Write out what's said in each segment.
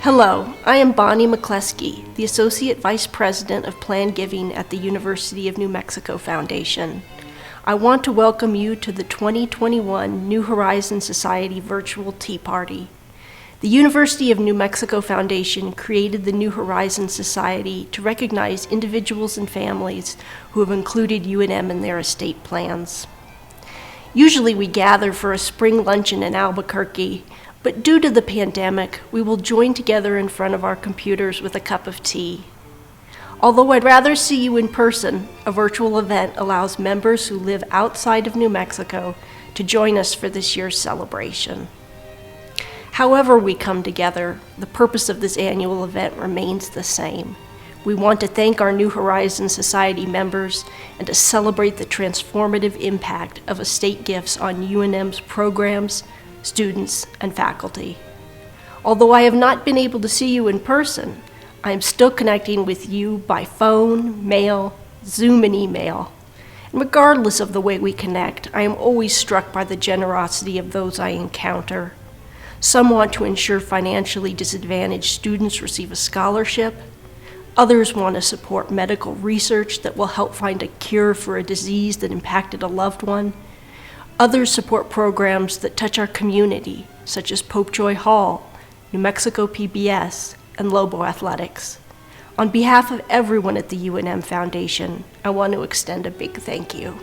Hello, I am Bonnie McCleskey, the Associate Vice President of Planned Giving at the University of New Mexico Foundation. I want to welcome you to the 2021 New Horizons Society Virtual Tea Party. The University of New Mexico Foundation created the New Horizons Society to recognize individuals and families who have included UNM in their estate plans. Usually we gather for a spring luncheon in Albuquerque, but due to the pandemic, we will join together in front of our computers with a cup of tea. Although I'd rather see you in person, a virtual event allows members who live outside of New Mexico to join us for this year's celebration. However we come together, the purpose of this annual event remains the same. We want to thank our New Horizons Society members and to celebrate the transformative impact of estate gifts on UNM's programs, students, and faculty. Although I have not been able to see you in person, I am still connecting with you by phone, mail, Zoom, and email. And regardless of the way we connect, I am always struck by the generosity of those I encounter. Some want to ensure financially disadvantaged students receive a scholarship. Others want to support medical research that will help find a cure for a disease that impacted a loved one. Others support programs that touch our community, such as Pope Joy Hall, New Mexico PBS, and Lobo Athletics. On behalf of everyone at the UNM Foundation, I want to extend a big thank you.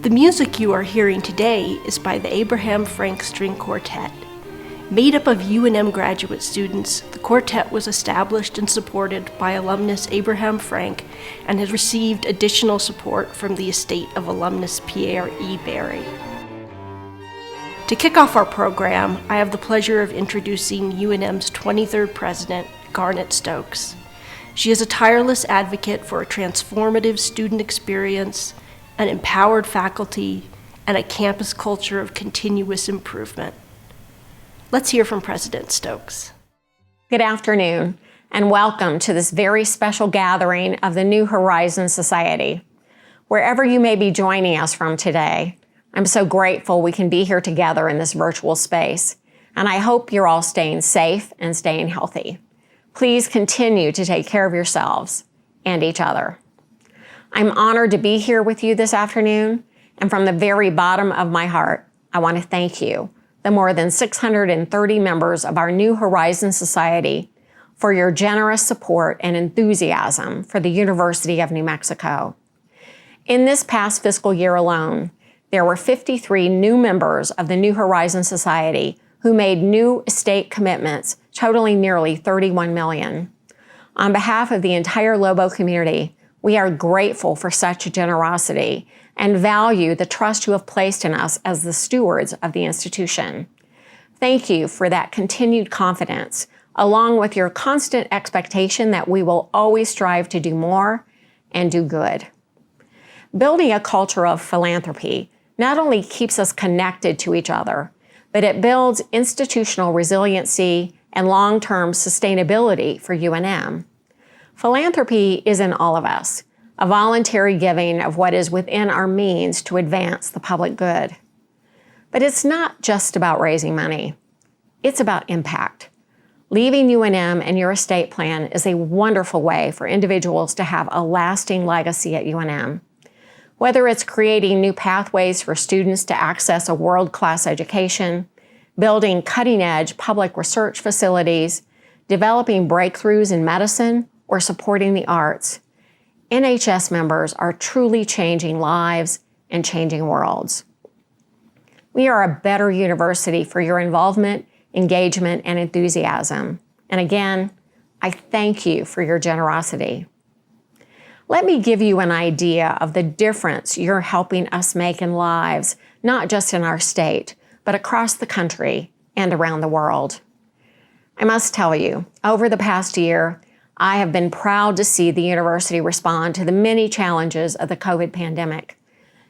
The music you are hearing today is by the Abraham Frank String Quartet. Made up of UNM graduate students, the quartet was established and supported by alumnus Abraham Frank and has received additional support from the estate of alumnus Pierre E. Berry. To kick off our program, I have the pleasure of introducing UNM's 23rd President, Garnett Stokes. She is a tireless advocate for a transformative student experience, an empowered faculty, and a campus culture of continuous improvement. Let's hear from President Stokes. Good afternoon, and welcome to this very special gathering of the New Horizons Society. Wherever you may be joining us from today, I'm so grateful we can be here together in this virtual space, and I hope you're all staying safe and staying healthy. Please continue to take care of yourselves and each other. I'm honored to be here with you this afternoon, and from the very bottom of my heart, I want to thank you, the more than 630 members of our New Horizons Society, for your generous support and enthusiasm for the University of New Mexico. In this past fiscal year alone, there were 53 new members of the New Horizons Society who made new estate commitments totaling nearly $31 million. On behalf of the entire Lobo community, we are grateful for such generosity and value the trust you have placed in us as the stewards of the institution. Thank you for that continued confidence, along with your constant expectation that we will always strive to do more and do good. Building a culture of philanthropy not only keeps us connected to each other, but it builds institutional resiliency and long-term sustainability for UNM. Philanthropy is in all of us, a voluntary giving of what is within our means to advance the public good. But it's not just about raising money. It's about impact. Leaving UNM and your estate plan is a wonderful way for individuals to have a lasting legacy at UNM. Whether it's creating new pathways for students to access a world-class education, building cutting-edge public research facilities, developing breakthroughs in medicine, or supporting the arts, NHS members are truly changing lives and changing worlds. We are a better university for your involvement, engagement, and enthusiasm. And again, I thank you for your generosity. Let me give you an idea of the difference you're helping us make in lives, not just in our state, but across the country and around the world. I must tell you, over the past year, I have been proud to see the university respond to the many challenges of the COVID pandemic.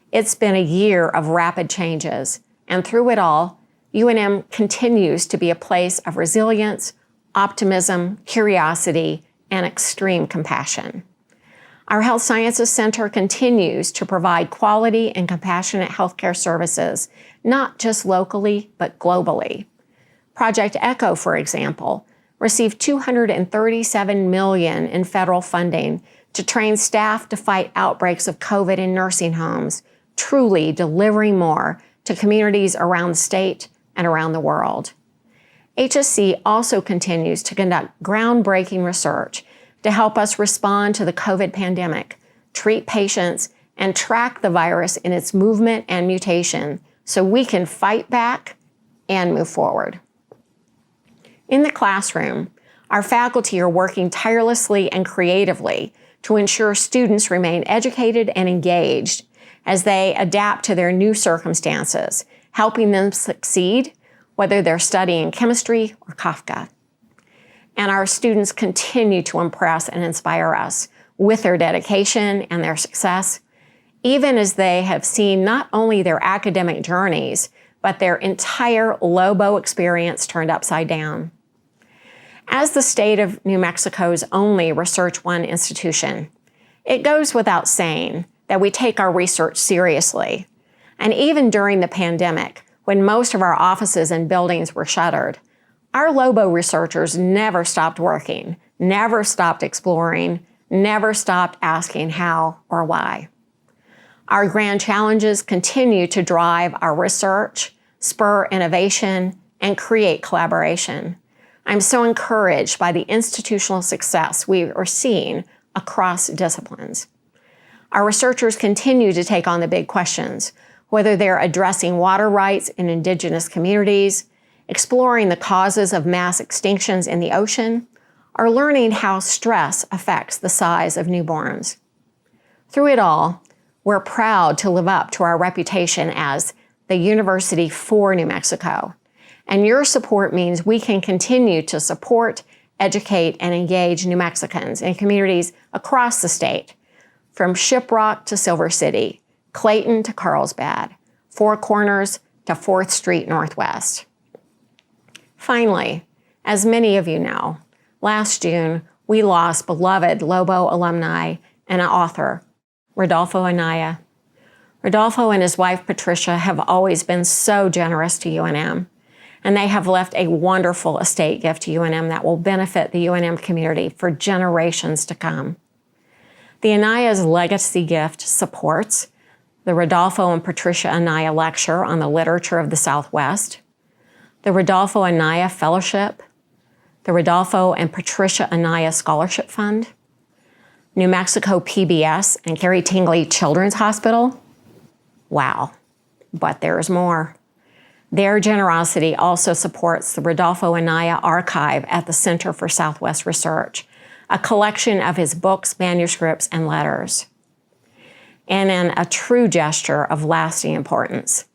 It's been a year of rapid changes, and through it all, UNM continues to be a place of resilience, optimism, curiosity, and extreme compassion. Our Health Sciences Center continues to provide quality and compassionate healthcare services, not just locally, but globally. Project ECHO, for example, received $237 million in federal funding to train staff to fight outbreaks of COVID in nursing homes, truly delivering more to communities around the state and around the world. HSC also continues to conduct groundbreaking research to help us respond to the COVID pandemic, treat patients, and track the virus in its movement and mutation so we can fight back and move forward. In the classroom, our faculty are working tirelessly and creatively to ensure students remain educated and engaged as they adapt to their new circumstances, helping them succeed, whether they're studying chemistry or Kafka. And our students continue to impress and inspire us with their dedication and their success, even as they have seen not only their academic journeys, but their entire Lobo experience turned upside down. As the state of New Mexico's only Research One institution, it goes without saying that we take our research seriously. And even during the pandemic, when most of our offices and buildings were shuttered, our Lobo researchers never stopped working, never stopped exploring, never stopped asking how or why. Our grand challenges continue to drive our research, spur innovation, and create collaboration. I'm so encouraged by the institutional success we are seeing across disciplines. Our researchers continue to take on the big questions, whether they're addressing water rights in indigenous communities, exploring the causes of mass extinctions in the ocean, or learning how stress affects the size of newborns. Through it all, we're proud to live up to our reputation as the University for New Mexico. And your support means we can continue to support, educate, and engage New Mexicans in communities across the state, from Shiprock to Silver City, Clayton to Carlsbad, Four Corners to 4th Street Northwest. Finally, as many of you know, last June, we lost beloved Lobo alumni and author, Rodolfo Anaya. Rodolfo and his wife, Patricia, have always been so generous to UNM, and they have left a wonderful estate gift to UNM that will benefit the UNM community for generations to come. The Anaya's legacy gift supports the Rodolfo and Patricia Anaya Lecture on the Literature of the Southwest, the Rodolfo Anaya Fellowship, the Rodolfo and Patricia Anaya Scholarship Fund, New Mexico PBS and Carrie Tingley Children's Hospital. Wow, but there's more. Their generosity also supports the Rodolfo Anaya Archive at the Center for Southwest Research, a collection of his books, manuscripts, and letters. And in a true gesture of lasting importance,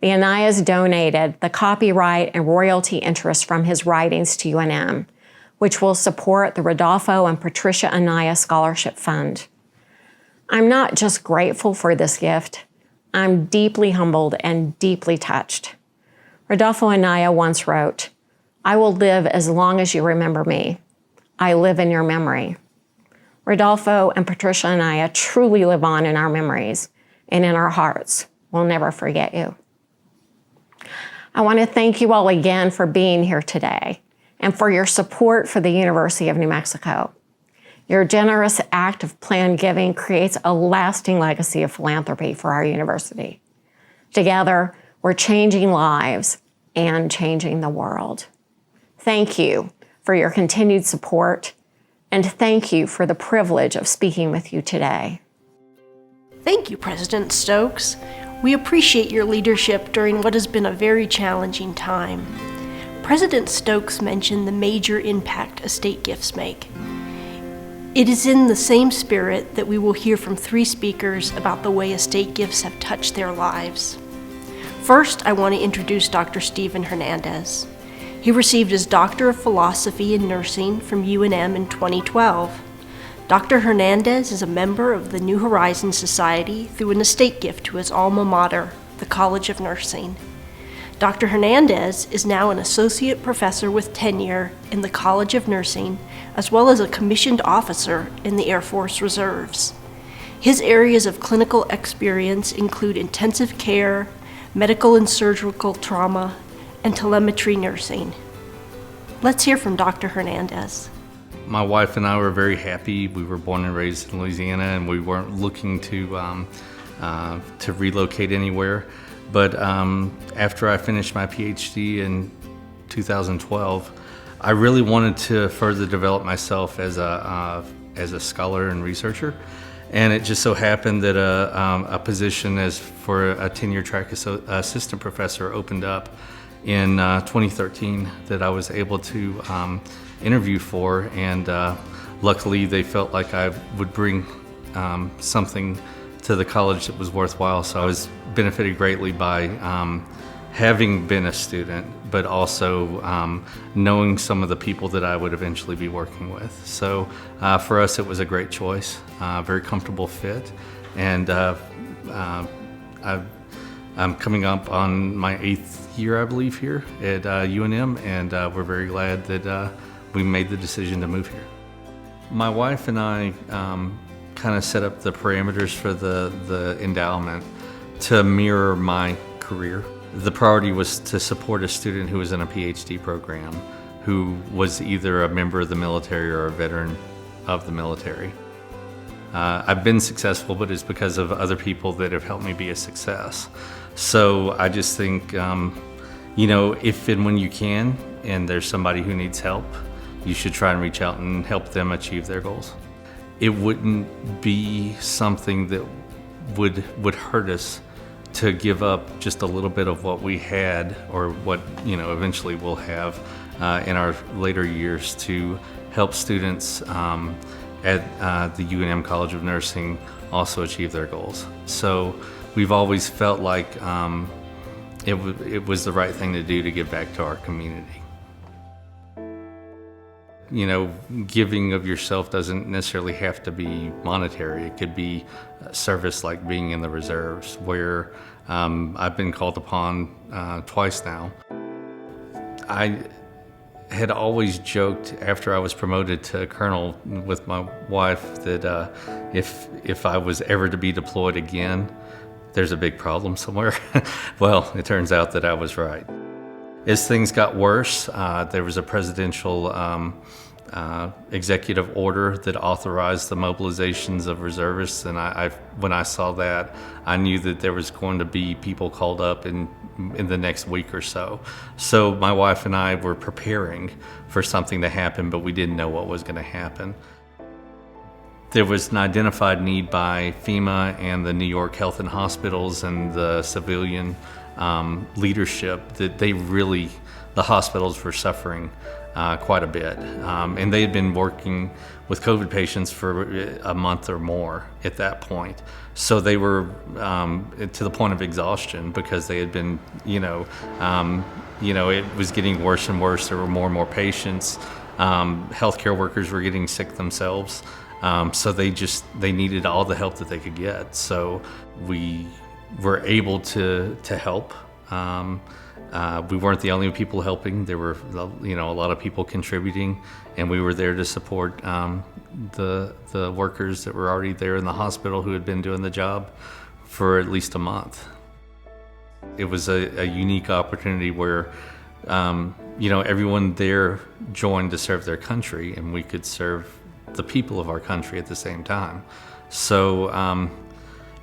the Anayas donated the copyright and royalty interest from his writings to UNM, which will support the Rodolfo and Patricia Anaya Scholarship Fund. I'm not just grateful for this gift, I'm deeply humbled and deeply touched. Rodolfo Anaya once wrote, "I will live as long as you remember me. I live in your memory." Rodolfo and Patricia Anaya truly live on in our memories and in our hearts. We'll never forget you. I want to thank you all again for being here today and for your support for the University of New Mexico. Your generous act of planned giving creates a lasting legacy of philanthropy for our university. Together, we're changing lives and changing the world. Thank you for your continued support, and thank you for the privilege of speaking with you today. Thank you, President Stokes. We appreciate your leadership during what has been a very challenging time. President Stokes mentioned the major impact estate gifts make. It is in the same spirit that we will hear from 3 speakers about the way estate gifts have touched their lives. First, I want to introduce Dr. Stephen Hernandez. He received his Doctor of Philosophy in Nursing from UNM in 2012. Dr. Hernandez is a member of the New Horizons Society through an estate gift to his alma mater, the College of Nursing. Dr. Hernandez is now an associate professor with tenure in the College of Nursing, as well as a commissioned officer in the Air Force Reserves. His areas of clinical experience include intensive care, medical and surgical trauma, and telemetry nursing. Let's hear from Dr. Hernandez. My wife and I were very happy. We were born and raised in Louisiana, and we weren't looking to relocate anywhere. But after I finished my PhD in 2012, I really wanted to further develop myself as a scholar and researcher. And it just so happened that a position for a tenure track assistant professor opened up in 2013 that I was able to interview for, and luckily they felt like I would bring something to the college that was worthwhile. So I was benefited greatly by having been a student, but also knowing some of the people that I would eventually be working with. So for us, it was a great choice, very comfortable fit, and I'm coming up on my 8th year, I believe, here at UNM, and we're very glad that we made the decision to move here. My wife and I kind of set up the parameters for the endowment to mirror my career. The priority was to support a student who was in a PhD program, who was either a member of the military or a veteran of the military. I've been successful, but it's because of other people that have helped me be a success. So I just think, if and when you can, and there's somebody who needs help, you should try and reach out and help them achieve their goals. It wouldn't be something that would hurt us to give up just a little bit of what we had, or what eventually we'll have in our later years, to help students at the UNM College of Nursing also achieve their goals. So we've always felt like it was the right thing to do to give back to our community. Giving of yourself doesn't necessarily have to be monetary. It could be service, like being in the reserves, where I've been called upon twice now. I had always joked after I was promoted to colonel with my wife that if I was ever to be deployed again, there's a big problem somewhere. Well, it turns out that I was right. As things got worse, there was a presidential executive order that authorized the mobilizations of reservists, and when I saw that, I knew that there was going to be people called up in the next week or so. So my wife and I were preparing for something to happen, but we didn't know what was going to happen. There was an identified need by FEMA and the New York Health and Hospitals and the civilian leadership that the hospitals were suffering quite a bit. And they had been working with COVID patients for a month or more at that point. So they were to the point of exhaustion, because they had been, it was getting worse and worse. There were more and more patients. Healthcare workers were getting sick themselves. So they needed all the help that they could get. So we were able to help. We weren't the only people helping. There were, a lot of people contributing, and we were there to support the workers that were already there in the hospital who had been doing the job for at least a month. It was a unique opportunity where, everyone there joined to serve their country, and we could serve the people of our country at the same time. So,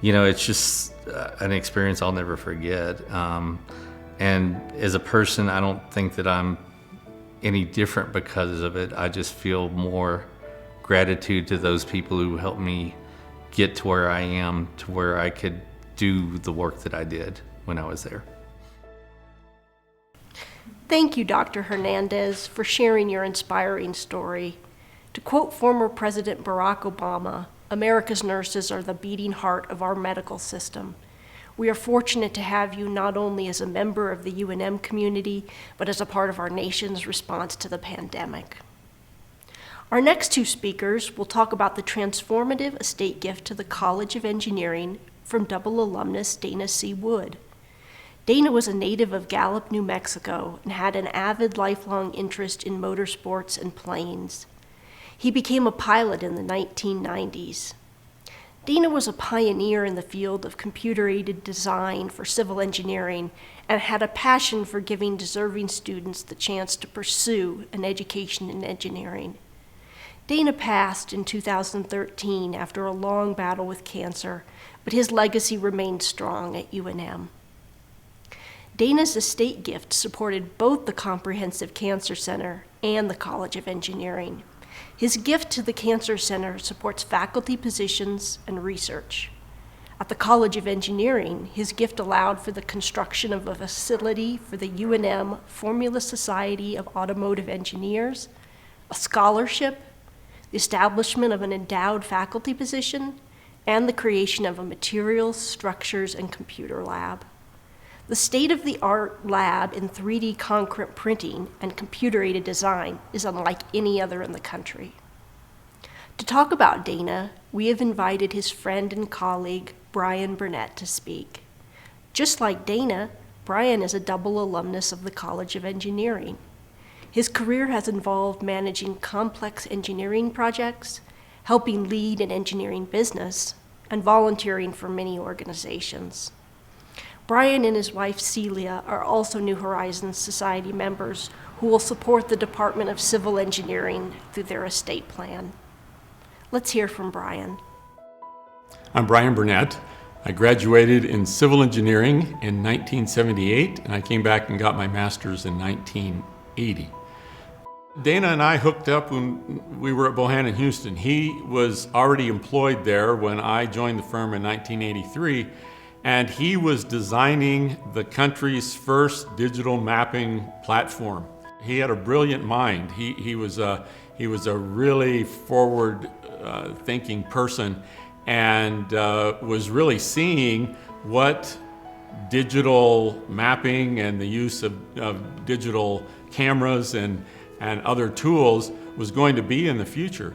it's just an experience I'll never forget. And as a person, I don't think that I'm any different because of it. I just feel more gratitude to those people who helped me get to where I am, to where I could do the work that I did when I was there. Thank you, Dr. Hernandez, for sharing your inspiring story. To quote former President Barack Obama, "America's nurses are the beating heart of our medical system." We are fortunate to have you not only as a member of the UNM community, but as a part of our nation's response to the pandemic. Our next two speakers will talk about the transformative estate gift to the College of Engineering from double alumnus Dana C. Wood. Dana was a native of Gallup, New Mexico, and had an avid lifelong interest in motorsports and planes. He became a pilot in the 1990s. Dana was a pioneer in the field of computer-aided design for civil engineering and had a passion for giving deserving students the chance to pursue an education in engineering. Dana passed in 2013 after a long battle with cancer, but his legacy remained strong at UNM. Dana's estate gift supported both the Comprehensive Cancer Center and the College of Engineering. His gift to the Cancer Center supports faculty positions and research. At the College of Engineering, his gift allowed for the construction of a facility for the UNM Formula Society of Automotive Engineers, a scholarship, the establishment of an endowed faculty position, and the creation of a materials, structures, and computer lab. The state-of-the-art lab in 3D concrete printing and computer-aided design is unlike any other in the country. To talk about Dana, we have invited his friend and colleague, Brian Burnett, to speak. Just like Dana, Brian is a double alumnus of the College of Engineering. His career has involved managing complex engineering projects, helping lead an engineering business, and volunteering for many organizations. Brian and his wife Celia are also New Horizons Society members who will support the Department of Civil Engineering through their estate plan. Let's hear from Brian. I'm Brian Burnett. I graduated in civil engineering in 1978, and I came back and got my master's in 1980. Dana and I hooked up when we were at Bohannon Houston. He was already employed there when I joined the firm in 1983, and he was designing the country's first digital mapping platform. He had a brilliant mind. He was a really forward thinking person, and was really seeing what digital mapping and the use of digital cameras and other tools was going to be in the future.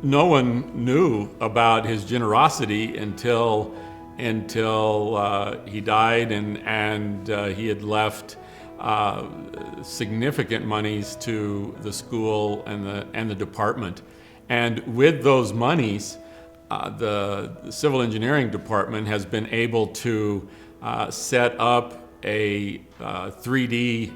No one knew about his generosity until he died, and he had left significant monies to the school and the department. And with those monies, the civil engineering department has been able to set up a 3D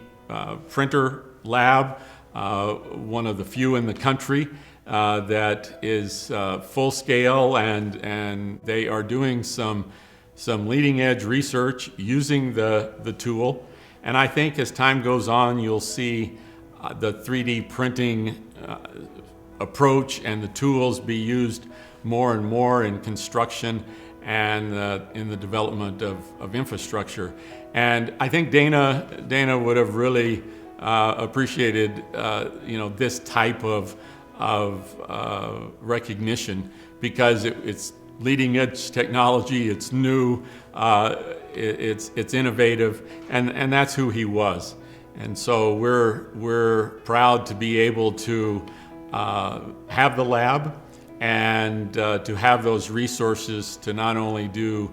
printer lab, one of the few in the country that is full scale, and they are doing some leading edge research using the tool. And I think as time goes on, you'll see the 3D printing approach and the tools be used more and more in construction and in the development of infrastructure. And I think Dana would have really appreciated this type of recognition, because it's leading edge technology, it's new, it's innovative, and that's who he was. And so we're proud to be able to have the lab and to have those resources to not only do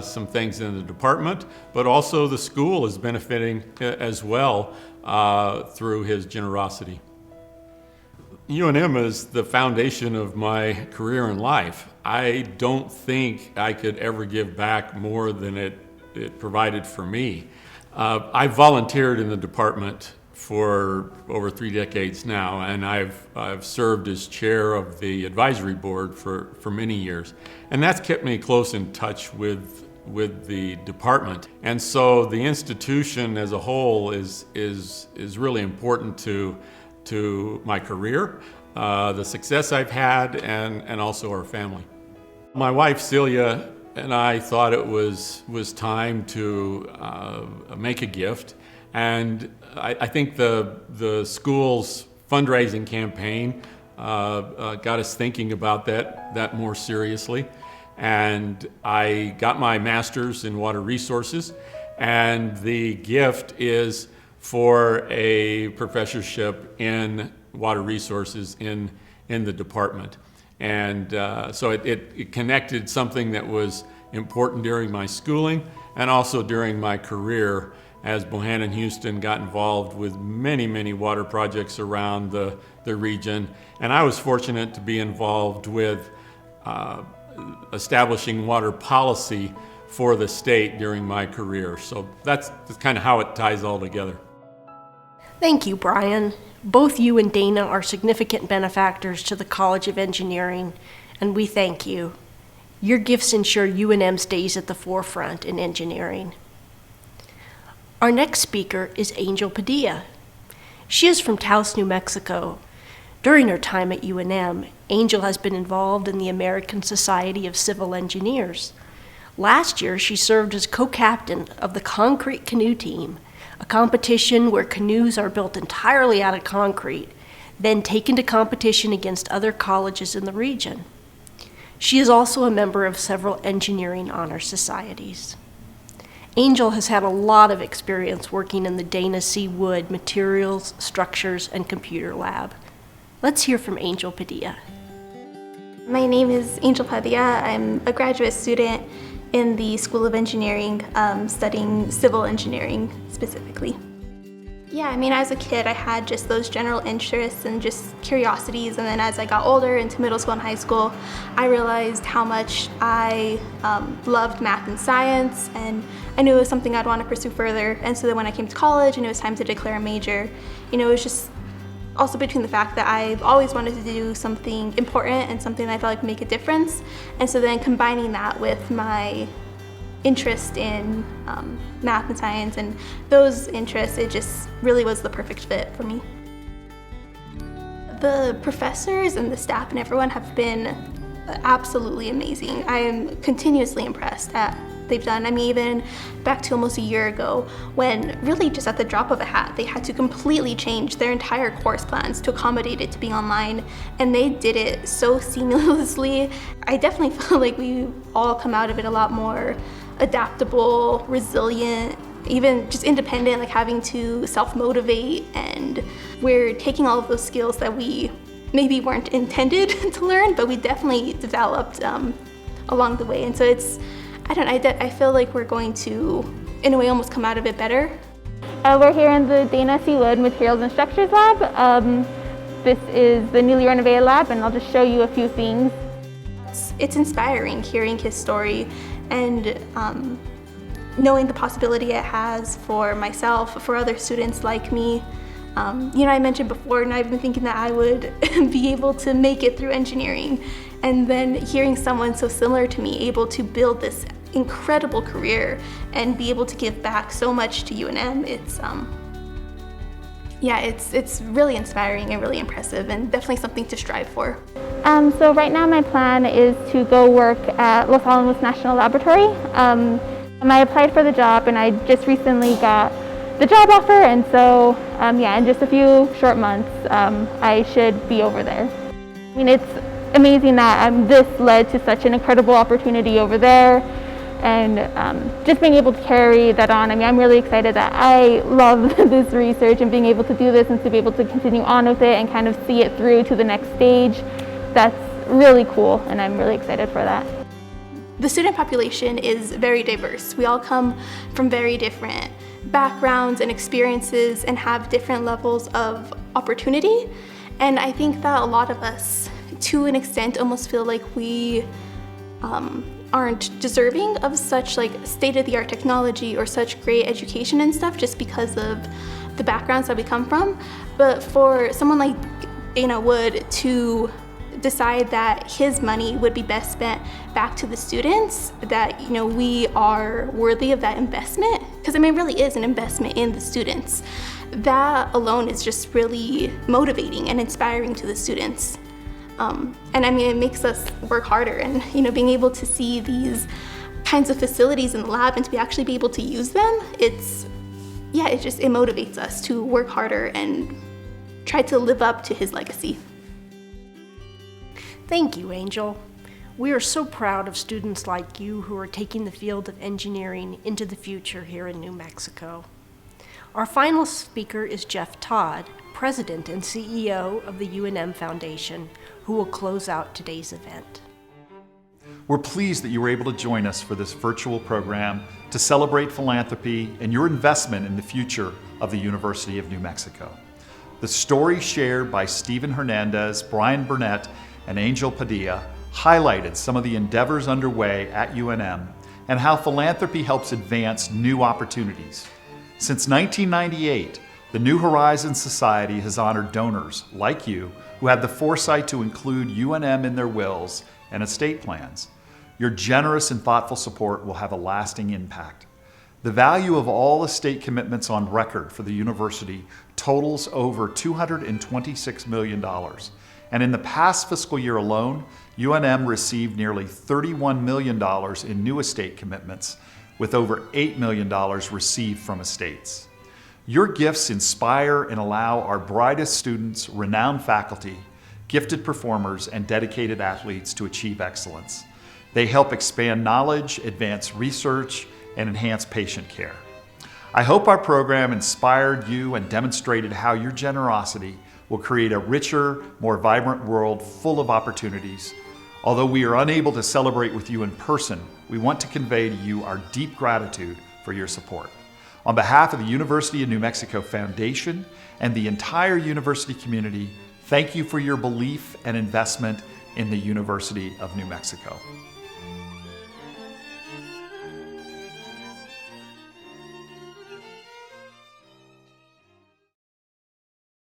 some things in the department, but also the school is benefiting as well through his generosity. UNM is the foundation of my career in life. I don't think I could ever give back more than it provided for me. I've volunteered in the department for over 3 decades now, and I've served as chair of the advisory board for many years. And that's kept me close in touch with the department. And so the institution as a whole is really important to my career, the success I've had, and also our family. My wife Celia and I thought it was time to make a gift, and I think the school's fundraising campaign got us thinking about that more seriously. And I got my master's in water resources, and the gift is for a professorship in water resources in the department. And so it connected something that was important during my schooling and also during my career, as Bohannon Houston got involved with many water projects around the region. And I was fortunate to be involved with establishing water policy for the state during my career. So that's kind of how it ties all together. Thank you, Brian. Both you and Dana are significant benefactors to the College of Engineering, and we thank you. Your gifts ensure UNM stays at the forefront in engineering. Our next speaker is Angel Padilla. She is from Taos, New Mexico. During her time at UNM, Angel has been involved in the American Society of Civil Engineers. Last year, she served as co-captain of the Concrete Canoe Team, a competition where canoes are built entirely out of concrete, then taken to competition against other colleges in the region. She is also a member of several engineering honor societies. Angel has had a lot of experience working in the Dana C. Wood Materials, Structures, and Computer Lab. Let's hear from Angel Padilla. My name is Angel Padilla. I'm a graduate student in the School of Engineering, studying civil engineering specifically. Yeah, I mean, as a kid, I had just those general interests and just curiosities, and then as I got older into middle school and high school, I realized how much I loved math and science, and I knew it was something I'd want to pursue further. And so then when I came to college and it was time to declare a major, it was just also between the fact that I've always wanted to do something important and something that I felt like would make a difference. And so then combining that with my interest in math and science and those interests, it just really was the perfect fit for me. The professors and the staff and everyone have been absolutely amazing. I am continuously impressed at they've done. I mean, even back to almost a year ago, when really just at the drop of a hat, they had to completely change their entire course plans to accommodate it to being online, and they did it so seamlessly. I definitely feel like we all come out of it a lot more adaptable, resilient, even just independent, like having to self-motivate, and we're taking all of those skills that we maybe weren't intended to learn, but we definitely developed along the way. And so it's, I feel like we're going to, in a way, almost come out of it better. We're here in the Dana C. Wood Materials and Structures Lab. This is the newly renovated lab, and I'll just show you a few things. It's inspiring hearing his story and knowing the possibility it has for myself, for other students like me. I mentioned before, and I've been thinking that I would be able to make it through engineering. And then hearing someone so similar to me able to build this incredible career and be able to give back so much to UNM, it's really inspiring and really impressive, and definitely something to strive for. So right now my plan is to go work at Los Alamos National Laboratory. I applied for the job, and I just recently got the job offer, and so in just a few short months I should be over there. I mean, it's amazing that this led to such an incredible opportunity over there, and just being able to carry that on. I mean, I'm really excited that I love this research and being able to do this and to be able to continue on with it and kind of see it through to the next stage. That's really cool, and I'm really excited for that. The student population is very diverse. We all come from very different backgrounds and experiences and have different levels of opportunity. And I think that a lot of us, to an extent, almost feel like we aren't deserving of such like state-of-the-art technology or such great education and stuff just because of the backgrounds that we come from. But for someone like Dana Wood to decide that his money would be best spent back to the students, that we are worthy of that investment, because I mean it really is an investment in the students. That alone is just really motivating and inspiring to the students. And I mean, it makes us work harder, and being able to see these kinds of facilities in the lab and to actually be able to use them, it motivates us to work harder and try to live up to his legacy. Thank you, Angel. We are so proud of students like you who are taking the field of engineering into the future here in New Mexico. Our final speaker is Jeff Todd, President and CEO of the UNM Foundation, who will close out today's event. We're pleased that you were able to join us for this virtual program to celebrate philanthropy and your investment in the future of the University of New Mexico. The story shared by Stephen Hernandez, Brian Burnett, and Angel Padilla highlighted some of the endeavors underway at UNM and how philanthropy helps advance new opportunities. Since 1998, the New Horizons Society has honored donors like you who had the foresight to include UNM in their wills and estate plans. Your generous and thoughtful support will have a lasting impact. The value of all estate commitments on record for the university totals over $226 million. And in the past fiscal year alone, UNM received nearly $31 million in new estate commitments, with over $8 million received from estates. Your gifts inspire and allow our brightest students, renowned faculty, gifted performers, and dedicated athletes to achieve excellence. They help expand knowledge, advance research, and enhance patient care. I hope our program inspired you and demonstrated how your generosity will create a richer, more vibrant world full of opportunities. Although we are unable to celebrate with you in person, we want to convey to you our deep gratitude for your support. On behalf of the University of New Mexico Foundation and the entire university community, thank you for your belief and investment in the University of New Mexico.